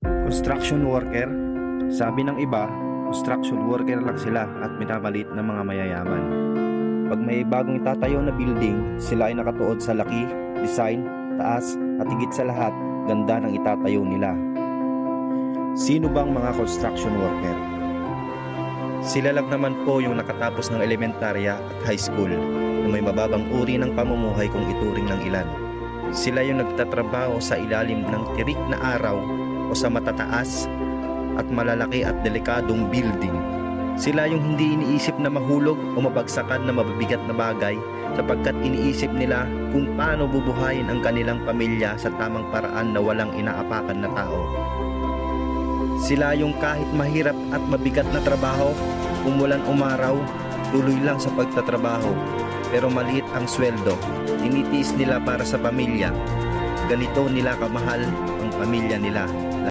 Construction worker? Sabi ng iba, construction worker lang sila at minamaliit ng mga mayayaman. Pag may bagong itatayo na building, sila ay nakatuod sa laki, design, taas at higit sa lahat, ganda ng itatayo nila. Sino bang mga construction worker? Sila lang naman po yung nakatapos ng elementarya at high school na may mababang uri ng pamumuhay kung ituring ng ilan. Sila yung nagtatrabaho sa ilalim ng tirik na araw o sa matataas at malalaki at delikadong building. Sila yung hindi iniisip na mahulog o mabagsakan na mabibigat na bagay sapagkat iniisip nila kung paano bubuhayin ang kanilang pamilya sa tamang paraan na walang inaapakan na tao. Sila yung kahit mahirap at mabigat na trabaho, umulan umaraw, tuloy lang sa pagtatrabaho. Pero maliit ang sweldo, tinitiis nila para sa pamilya. Ganito nila kamahal ang pamilya nila.